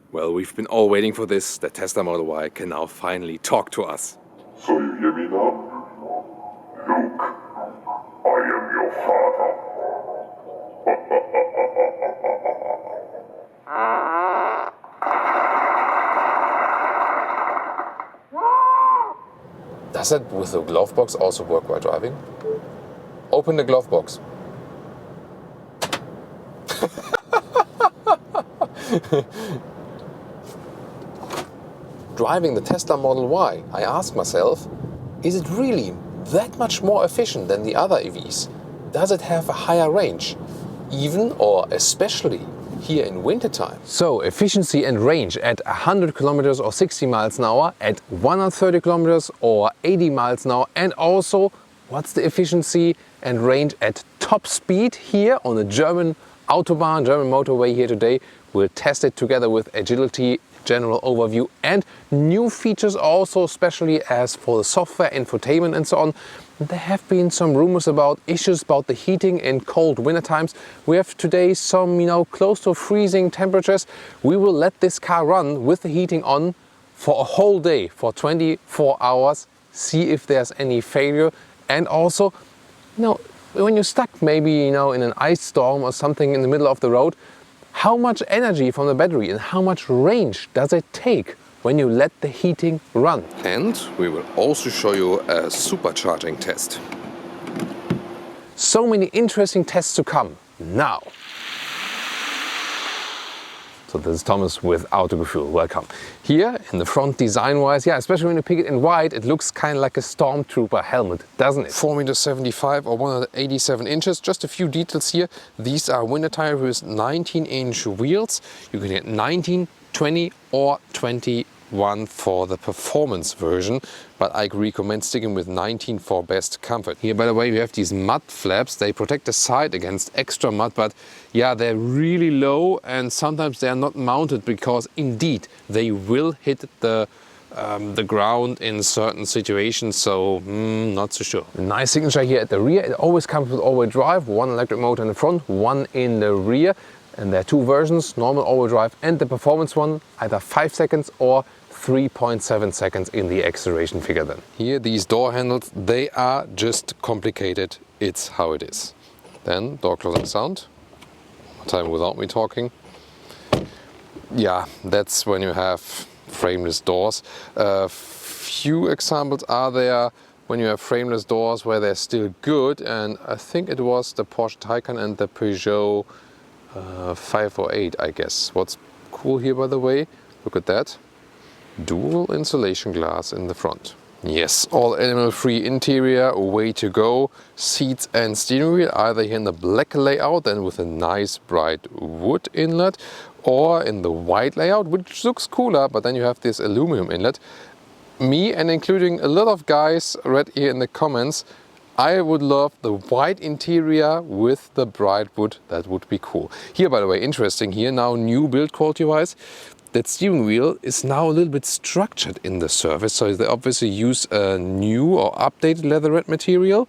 Well, we've been all waiting for this. The Tesla Model Y can now finally talk to us. So you hear me now? Look, I am your father. Does that with the glove box also work while driving? Open the glove box. Driving the Tesla Model Y, I ask myself, is it really that much more efficient than the other EVs? Does it have a higher range? Even or especially here in wintertime. So efficiency and range at 100 kilometers or 60 miles an hour, at 130 kilometers or 80 miles an hour, and also what's the efficiency and range at top speed here on the German Autobahn, German motorway here today. We'll test it together with agility, general overview, and new features also, especially as for the software, infotainment and so on. There have been some rumors about issues about the heating in cold winter times. We have today some, close to freezing temperatures. We will let this car run with the heating on for a whole day, for 24 hours, see if there's any failure. And also, when you're stuck maybe, in an ice storm or something in the middle of the road, how much energy from the battery and how much range does it take when you let the heating run? And we will also show you a supercharging test. So many interesting tests to come now. So this is Thomas with Autogefühl. Welcome. Here in the front, design-wise, especially when you pick it in white, it looks kind of like a stormtrooper helmet, doesn't it? 4.75 m or 187 inches. Just a few details here. These are winter tires with 19-inch wheels. You can get 19, 20 or 21 for the performance version, but I recommend sticking with 19 for best comfort. Here, by the way, we have these mud flaps. They protect the side against extra mud, but they're really low and sometimes they are not mounted because indeed they will hit the ground in certain situations, so not so sure. A nice signature here at the rear. It always comes with all-wheel drive, one electric motor in the front, one in the rear. And there are two versions, normal all-wheel drive and the performance one, either 5 seconds or 3.7 seconds in the acceleration figure then. Here, these door handles, they are just complicated. It's how it is. Then, door closing sound. One time without me talking. That's when you have frameless doors. Few examples are there when you have frameless doors where they're still good, and I think it was the Porsche Taycan and the Peugeot 508, I guess. What's cool here, by the way, look at that. Dual insulation glass in the front. Yes, all animal-free interior, way to go. Seats and steering wheel, either here in the black layout and with a nice bright wood inlet, or in the white layout, which looks cooler, but then you have this aluminum inlet. Me, and including a lot of guys read here in the comments, I would love the white interior with the bright wood. That would be cool. Here, by the way, interesting here now, new build quality wise, that steering wheel is now a little bit structured in the surface. So they obviously use a new or updated leatherette material.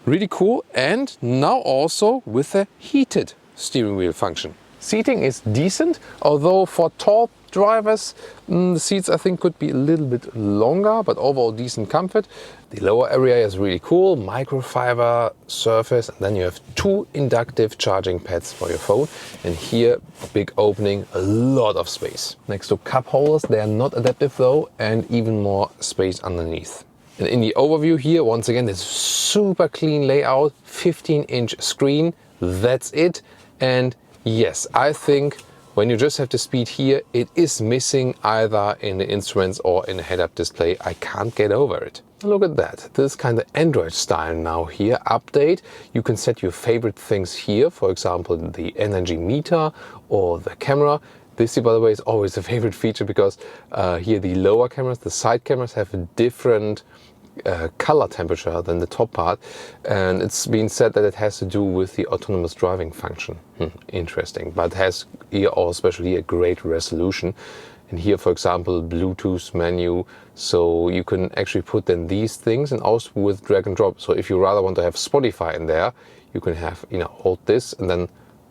Really cool. And now also with a heated steering wheel function. Seating is decent, although for tall drivers, the seats I think could be a little bit longer, but overall decent comfort. The lower area is really cool, microfiber surface, and then you have two inductive charging pads for your phone. And here, a big opening, a lot of space. Next to cup holders, they are not adaptive though, and even more space underneath. And in the overview here, once again, this super clean layout, 15-inch screen, that's it. And yes, I think when you just have the speed here, it is missing either in the instruments or in the head-up display. I can't get over it. Look at that. This is kind of Android style now here. Update. You can set your favorite things here. For example, the energy meter or the camera. This, by the way, is always a favorite feature because here the lower cameras, the side cameras have a different color temperature than the top part, and it's been said that it has to do with the autonomous driving function. Interesting, but it has here also especially a great resolution. And here, for example, Bluetooth menu, so you can actually put in these things and also with drag and drop. So if you rather want to have Spotify in there, you can have, hold this and then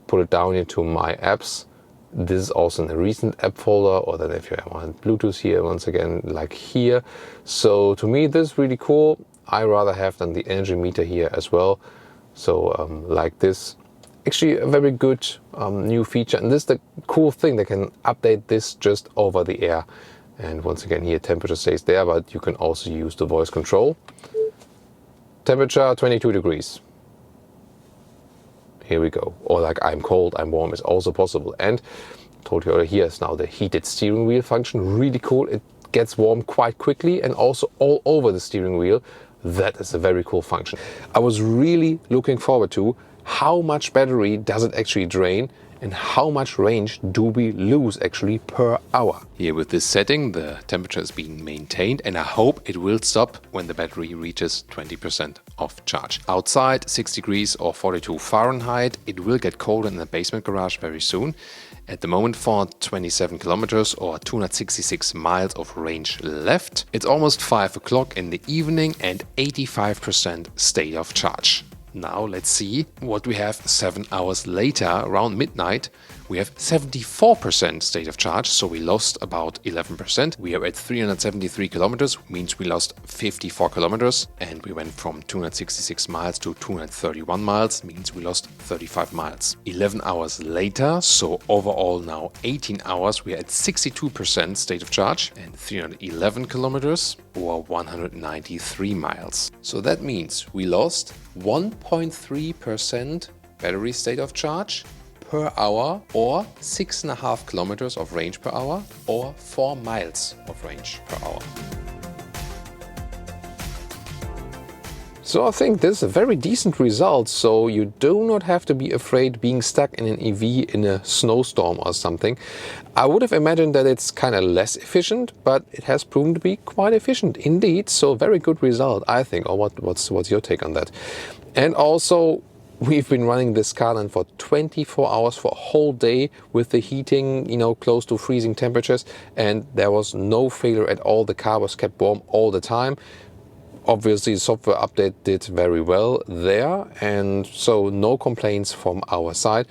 put it down into My Apps, this is also in a recent app folder, or then if you want Bluetooth here, once again, like here. So to me, this is really cool. I rather have than the energy meter here as well. So like this, actually a very good new feature. And this is the cool thing, they can update this just over the air. And once again here, temperature stays there, but you can also use the voice control. Temperature 22 degrees. Here we go. Or like I'm cold, I'm warm is also possible. And told you already, here is now the heated steering wheel function. Really cool. It gets warm quite quickly and also all over the steering wheel. That is a very cool function. I was really looking forward to how much battery does it actually drain and how much range do we lose actually per hour. Here with this setting, the temperature is being maintained, and I hope it will stop when the battery reaches 20% of charge. Outside 6 degrees or 42 Fahrenheit, it will get cold in the basement garage very soon. At the moment, for 27 kilometers or 266 miles of range left. It's almost 5 o'clock in the evening and 85% state of charge. Now let's see what we have 7 hours later, around midnight. We have 74% state of charge, so we lost about 11%. We are at 373 kilometers, means we lost 54 kilometers. And we went from 266 miles to 231 miles, means we lost 35 miles. 11 hours later, so overall now 18 hours, we are at 62% state of charge and 311 kilometers or 193 miles. So that means we lost 1.3% battery state of charge per hour, or 6.5 kilometers of range per hour, or 4 miles of range per hour. So I think this is a very decent result, so you do not have to be afraid being stuck in an EV in a snowstorm or something. I would have imagined that it's kind of less efficient, but it has proven to be quite efficient indeed, so very good result, I think. Or what's your take on that? And also, we've been running this car then for 24 hours, for a whole day, with the heating, close to freezing temperatures, and there was no failure at all. The car was kept warm all the time. Obviously, the software update did very well there, and so no complaints from our side.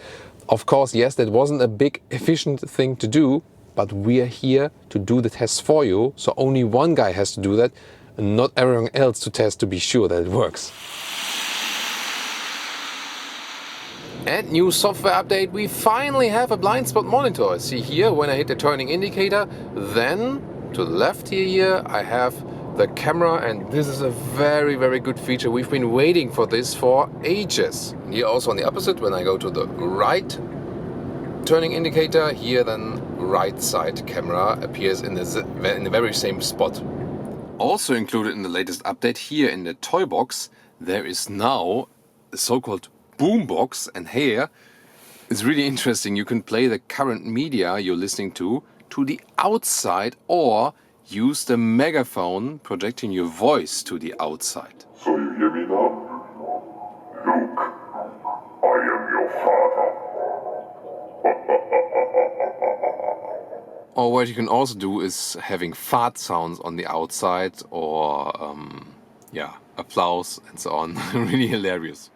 Of course, yes, that wasn't a big efficient thing to do, but we are here to do the tests for you, so only one guy has to do that, and not everyone else to test to be sure that it works. And new software update, we finally have a blind spot monitor. See here, when I hit the turning indicator, then to the left here I have the camera, and this is a very, very good feature. We've been waiting for this for ages. And here also on the opposite, when I go to the right turning indicator, here then right side camera appears in the very same spot. Also included in the latest update, here in the toy box, there is now a so-called boombox, and here it's really interesting. You can play the current media you're listening to the outside, or use the megaphone projecting your voice to the outside. So you hear me now? Luke, I am your father. Or what you can also do is having fart sounds on the outside, or applause and so on. Really hilarious.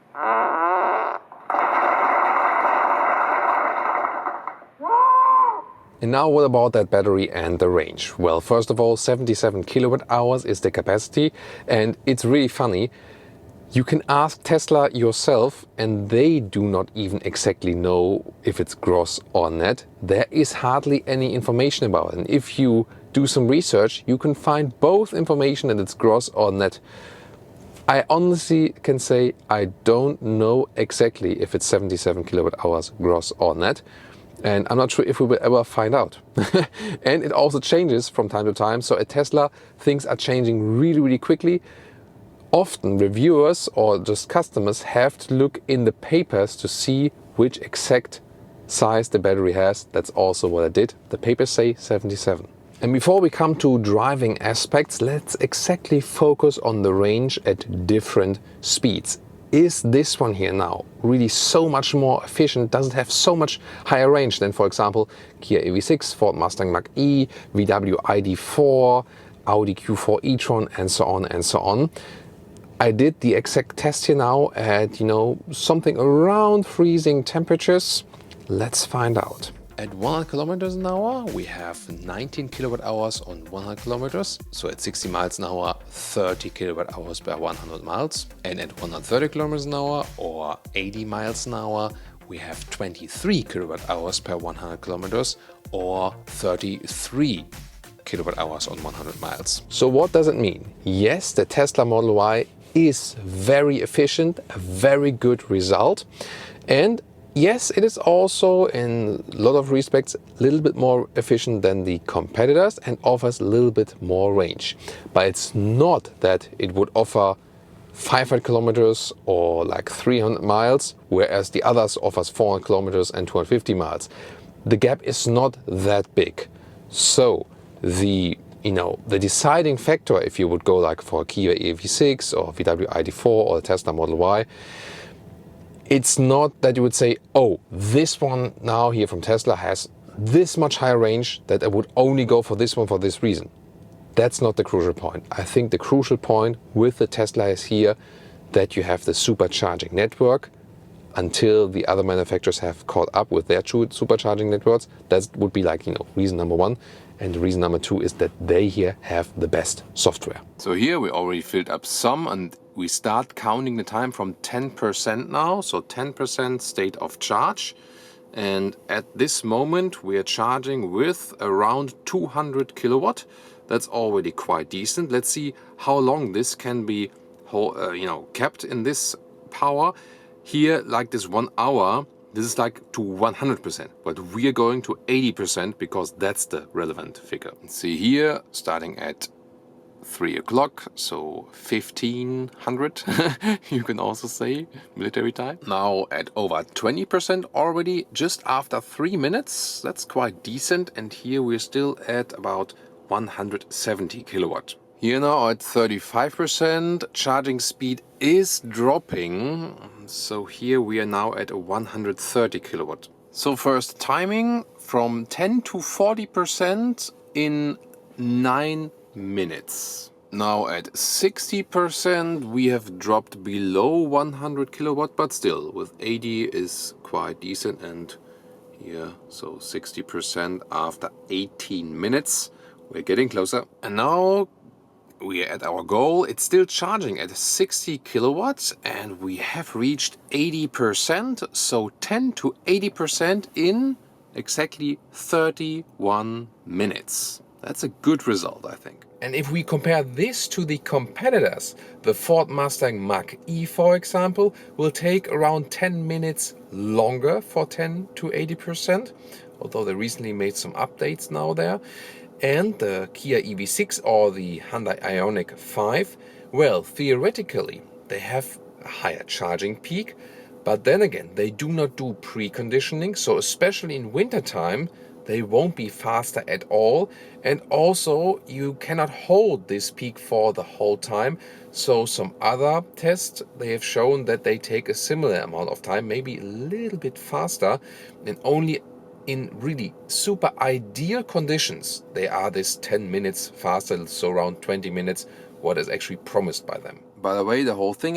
And now what about that battery and the range? Well, first of all, 77 kilowatt hours is the capacity, and it's really funny. You can ask Tesla yourself, and they do not even exactly know if it's gross or net. There is hardly any information about it. And if you do some research, you can find both information that it's gross or net. I honestly can say I don't know exactly if it's 77 kilowatt hours gross or net. And I'm not sure if we will ever find out. And it also changes from time to time. So at Tesla, things are changing really, really quickly. Often reviewers or just customers have to look in the papers to see which exact size the battery has. That's also what I did. The papers say 77. And before we come to driving aspects, let's exactly focus on the range at different speeds. Is this one here now really so much more efficient? Does it have so much higher range than, for example, Kia EV6, Ford Mustang Mach-E, VW ID4, Audi Q4 e-tron, and so on and so on? I did the exact test here now at, something around freezing temperatures. Let's find out. At 100 kilometers an hour, we have 19 kilowatt hours on 100 kilometers. So at 60 miles an hour, 30 kilowatt hours per 100 miles. And at 130 kilometers an hour or 80 miles an hour, we have 23 kilowatt hours per 100 kilometers or 33 kilowatt hours on 100 miles. So what does it mean? Yes, the Tesla Model Y is very efficient, a very good result. And yes, it is also in a lot of respects a little bit more efficient than the competitors and offers a little bit more range. But it's not that it would offer 500 kilometers or like 300 miles, whereas the others offers 400 kilometers and 250 miles. The gap is not that big. So the deciding factor, if you would go like for a Kia EV6 or VW ID4 or the Tesla Model Y, it's not that you would say, oh, this one now here from Tesla has this much higher range that I would only go for this one for this reason. That's not the crucial point. I think the crucial point with the Tesla is here that you have the supercharging network until the other manufacturers have caught up with their true supercharging networks. That would be like, reason number one. And reason number two is that they here have the best software. So here we already filled up some and we start counting the time from 10% now. So 10% state of charge. And at this moment we are charging with around 200 kilowatt. That's already quite decent. Let's see how long this can be kept in this power. Here, like this 1 hour, this is like to 100%, but we are going to 80% because that's the relevant figure. See here, starting at 3 o'clock, so 1500, you can also say, military time. Now at over 20% already, just after 3 minutes, that's quite decent. And here we're still at about 170 kilowatt. Here now at 35%, charging speed is dropping. So here we are now at 130 kilowatt. So first timing from 10 to 40% in 9 minutes. Now at 60% we have dropped below 100 kilowatt, but still with 80 is quite decent. And here, so 60% after 18 minutes. We're getting closer. And now we are at our goal. It's still charging at 60 kilowatts and we have reached 80%. So 10 to 80% in exactly 31 minutes. That's a good result, I think. And if we compare this to the competitors, the Ford Mustang Mach-E, for example, will take around 10 minutes longer for 10 to 80%, although they recently made some updates now there. And the Kia EV6 or the Hyundai Ioniq 5, well, theoretically, they have a higher charging peak, but then again, they do not do preconditioning, so especially in wintertime, they won't be faster at all. And also, you cannot hold this peak for the whole time. So some other tests, they have shown that they take a similar amount of time, maybe a little bit faster, and only in really super ideal conditions, they are this 10 minutes faster, so around 20 minutes, what is actually promised by them. By the way, the whole thing,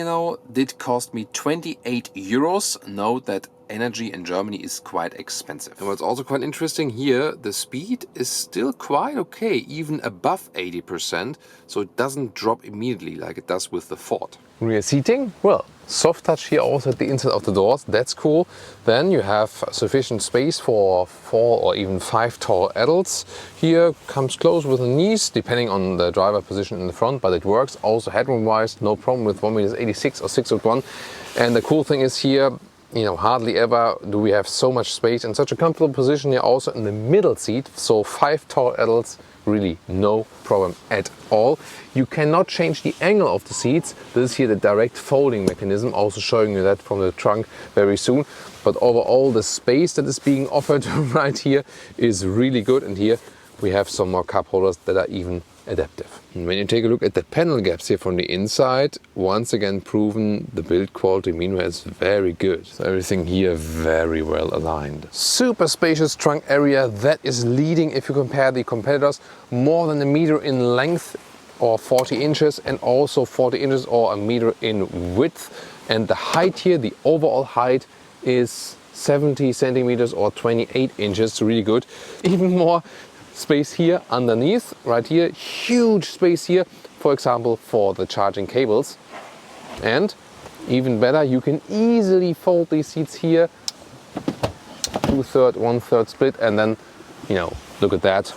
did cost me 28 euros. Note that energy in Germany is quite expensive. And what's also quite interesting here, the speed is still quite okay, even above 80%, so it doesn't drop immediately like it does with the Ford. Rear seating, well, soft touch here also at the inside of the doors, that's cool. Then you have sufficient space for 4 or even 5 tall adults. Here comes close with the knees, depending on the driver position in the front, but it works. Also headroom wise, no problem with 1.86 m or 6'1". And the cool thing is here, hardly ever do we have so much space in such a comfortable position here, also in the middle seat. So 5 tall adults, really no problem at all. You cannot change the angle of the seats. This is here the direct folding mechanism, also showing you that from the trunk very soon. But overall, the space that is being offered right here is really good. And here we have some more cup holders that are even adaptive. And when you take a look at the panel gaps here from the inside, once again proven the build quality meanwhile is very good. So everything here very well aligned. Super spacious trunk area that is leading if you compare the competitors, more than 1 meter in length or 40 inches and also 40 inches or 1 meter in width. And the height here, the overall height is 70 centimeters or 28 inches, really good. Even more space here underneath, right here, huge space here, for example, for the charging cables. And even better, you can easily fold these seats here, 2/3, 1/3 split, and then, you know, look at that.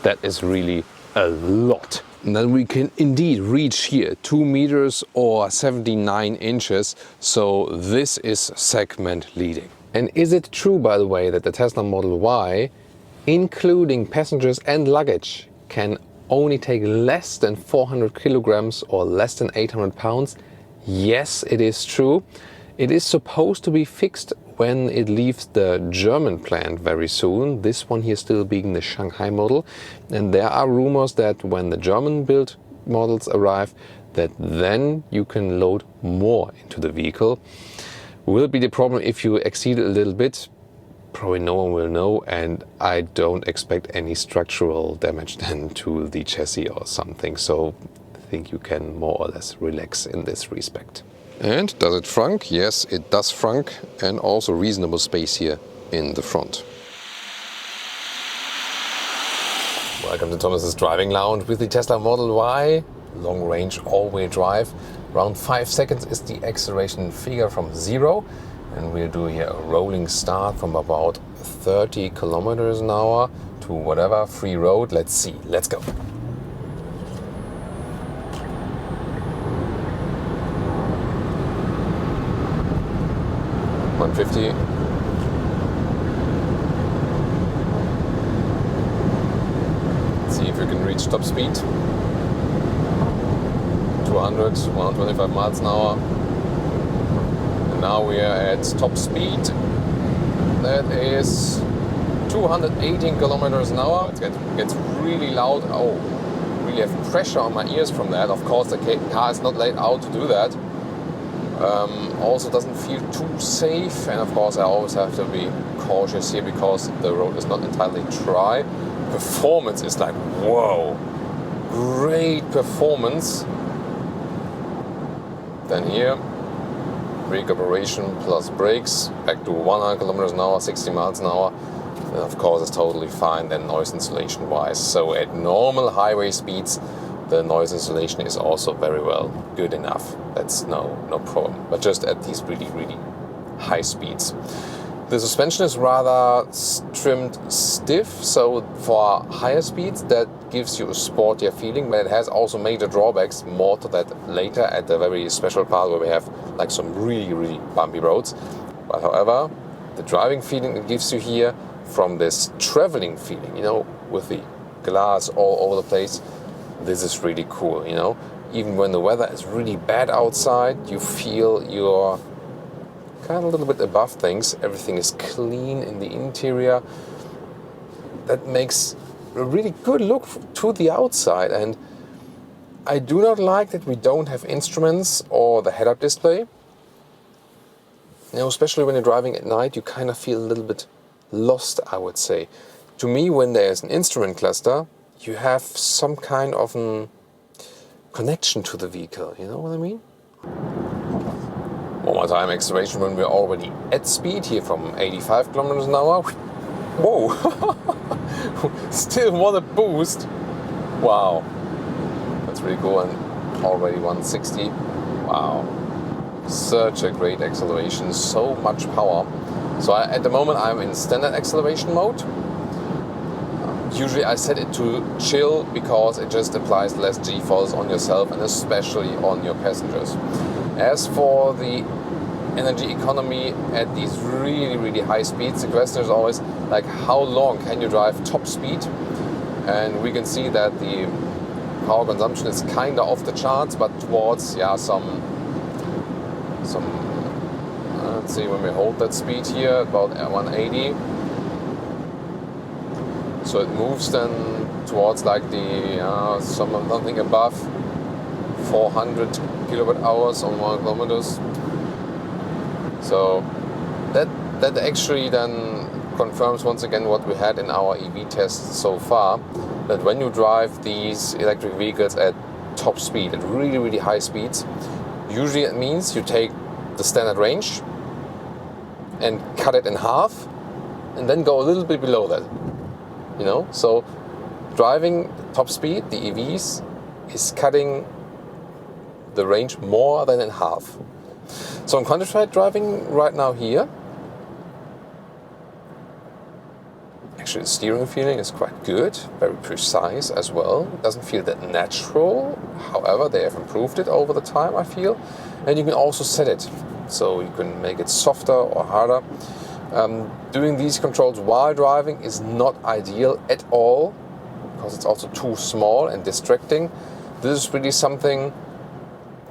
That is really a lot. And then we can indeed reach here 2 meters or 79 inches. So this is segment leading. And is it true, by the way, that the Tesla Model Y, including passengers and luggage, can only take less than 400 kilograms or less than 800 pounds? Yes, it is true. It is supposed to be fixed when it leaves the German plant very soon. This one here still being the Shanghai model. And there are rumors that when the German built models arrive, that then you can load more into the vehicle. Will be the problem if you exceed a little bit? Probably no one will know, and I don't expect any structural damage then to the chassis or something. So I think you can more or less relax in this respect. And does it frunk? Yes, it does frunk, and also reasonable space here in the front. Welcome to Thomas's driving lounge with the Tesla Model Y. Long range all-wheel drive. Around 5 seconds is the acceleration figure from 0. And we'll do here a rolling start from about 30 kilometers an hour to whatever, free road. Let's see. Let's go. 150. Let's see if we can reach top speed. 200, 125 miles an hour. And now we are at top speed. That is 218 kilometers an hour. It gets really loud. Oh, really have pressure on my ears from that. Of course, the car is not laid out to do that. Also doesn't feel too safe, and of course I always have to be cautious here because the road is not entirely dry. Performance is like, whoa, great performance. Then here, brake operation plus brakes, back to 100 kilometers an hour, 60 miles an hour. And of course it's totally fine then noise insulation wise. So at normal highway speeds, the noise insulation is also very well good enough. That's no problem. But just at these really, really high speeds. The suspension is rather trimmed stiff, so for higher speeds that gives you a sportier feeling, but it has also major drawbacks. More to that later at the very special part where we have like some really, really bumpy roads. But however, the driving feeling it gives you here from this traveling feeling, you know, with the glass all over the place, this is really cool, you know. Even when the weather is really bad outside, you feel you're kind of a little bit above things. Everything is clean in the interior. That makes a really good look to the outside. And I do not like that we don't have instruments or the head-up display. You know, especially when you're driving at night, you kind of feel a little bit lost, I would say. To me, when there's an instrument cluster, you have some kind of a connection to the vehicle, you know what I mean? One more time, acceleration when we're already at speed here from 85 kilometers an hour. Whoa! Still want a boost. Wow. That's really cool. And already 160. Wow. Such a great acceleration, so much power. So at the moment I'm in standard acceleration mode. Usually I set it to chill because it just applies less G-force on yourself and especially on your passengers. As for the energy economy at these really, really high speeds, the question is always like, how long can you drive top speed? And we can see that the power consumption is kind of off the charts, but towards some let's see, when we hold that speed here about 180. So it moves then towards like the something above 400 kilowatt hours on 1 kilometers. So that actually then confirms once again what we had in our EV tests so far, that when you drive these electric vehicles at top speed, at really, really high speeds, usually it means you take the standard range and cut it in half and then go a little bit below that. You know, so driving top speed, the EVs, is cutting the range more than in half. So in countryside driving right now here, actually the steering feeling is quite good, very precise as well. It doesn't feel that natural, however they have improved it over the time, I feel. And you can also set it, so you can make it softer or harder. Doing these controls while driving is not ideal at all, because it's also too small and distracting. This is really something,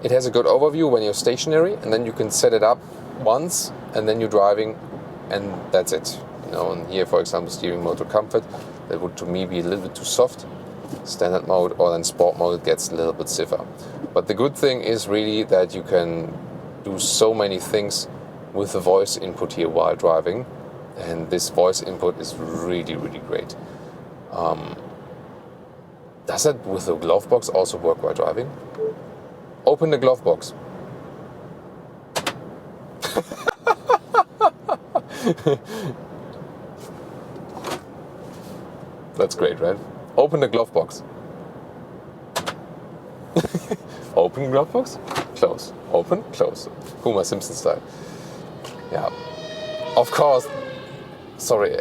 it has a good overview when you're stationary, and then you can set it up once, and then you're driving, and that's it. You know, and here, for example, steering mode to comfort, that would to me be a little bit too soft. Standard mode or then sport mode, it gets a little bit stiffer. But the good thing is really that you can do so many things with the voice input here while driving, and this voice input is really, really great. Does that with the glove box also work while driving? Open the glove box. That's great, right? Open the glove box. Open glove box, close. Open, close. Homer Simpson style. Yeah. Of course, sorry,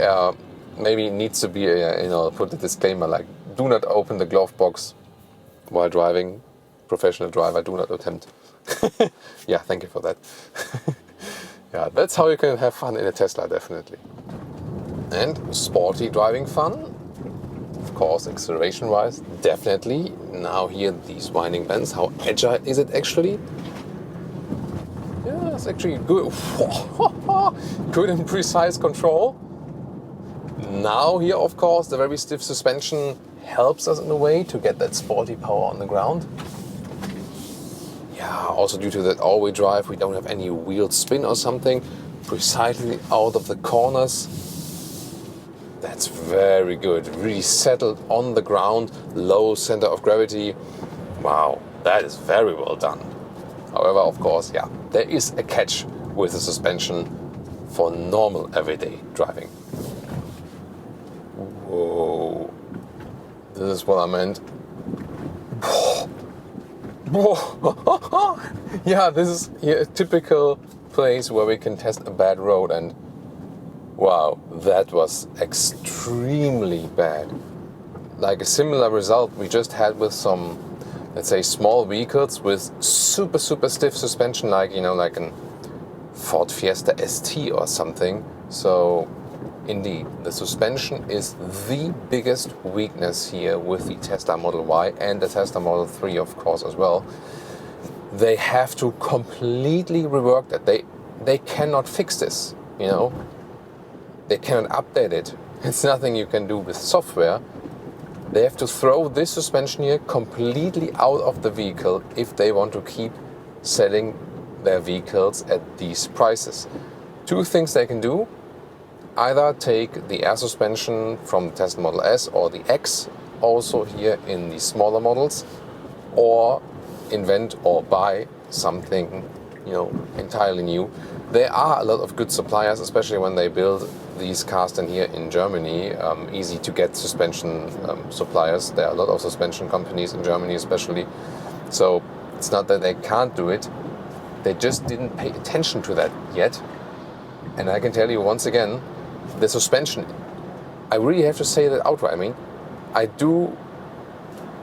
maybe it needs to be, put a disclaimer like, do not open the glove box while driving. Professional driver, do not attempt. Yeah, thank you for that. Yeah, that's how you can have fun in a Tesla, definitely. And sporty driving fun, of course, acceleration-wise, definitely. Now here, these winding bends, how agile is it actually? Yeah, it's actually good. Good and precise control. Now here, of course, the very stiff suspension helps us in a way to get that sporty power on the ground. Yeah, also due to that all-wheel drive, we don't have any wheel spin or something. Precisely out of the corners. That's very good. Really settled on the ground, low center of gravity. Wow, that is very well done. However, of course, yeah, there is a catch with the suspension for normal everyday driving. Whoa, this is what I meant. Yeah, this is a typical place where we can test a bad road, and wow, that was extremely bad. Like a similar result we just had with some, let's say, small vehicles with super stiff suspension, like like a Ford Fiesta ST or something. So indeed, the suspension is the biggest weakness here with the Tesla Model Y and the Tesla Model 3, of course, as well. They have to completely rework that. They cannot fix this, They cannot update it. It's nothing you can do with software. They have to throw this suspension here completely out of the vehicle if they want to keep selling their vehicles at these prices. Two things they can do. Either take the air suspension from the Tesla Model S or the X, also here in the smaller models, or invent or buy something, entirely new. There are a lot of good suppliers, especially when they build these cars in here in Germany. Easy to get suspension suppliers. There are a lot of suspension companies in Germany, especially. So it's not that they can't do it. They just didn't pay attention to that yet. And I can tell you once again, the suspension, I really have to say that outright. I mean, I do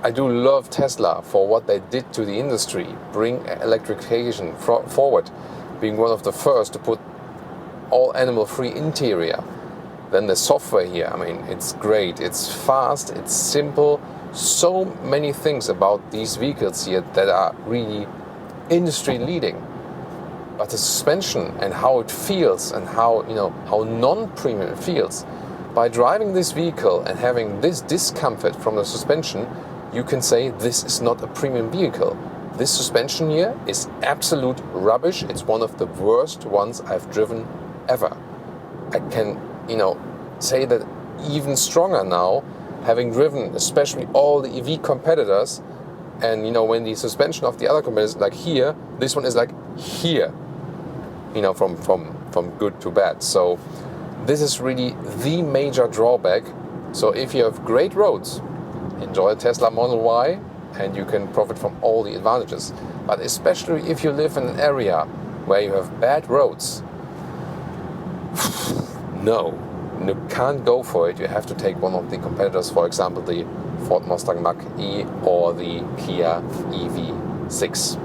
love Tesla for what they did to the industry, bring electrification forward, being one of the first to put all animal-free interior. Then the software here, I mean, it's great, it's fast, it's simple. So many things about these vehicles here that are really industry-leading. But the suspension and how it feels and how non-premium it feels. By driving this vehicle and having this discomfort from the suspension, you can say this is not a premium vehicle. This suspension here is absolute rubbish. It's one of the worst ones I've driven ever. I can, say that even stronger now, having driven especially all the EV competitors, and when the suspension of the other competitors, like here, this one is like here. From from good to bad. So this is really the major drawback. So if you have great roads, enjoy a Tesla Model Y and you can profit from all the advantages. But especially if you live in an area where you have bad roads, no, you can't go for it. You have to take one of the competitors, for example, the Ford Mustang Mach-E or the Kia EV6.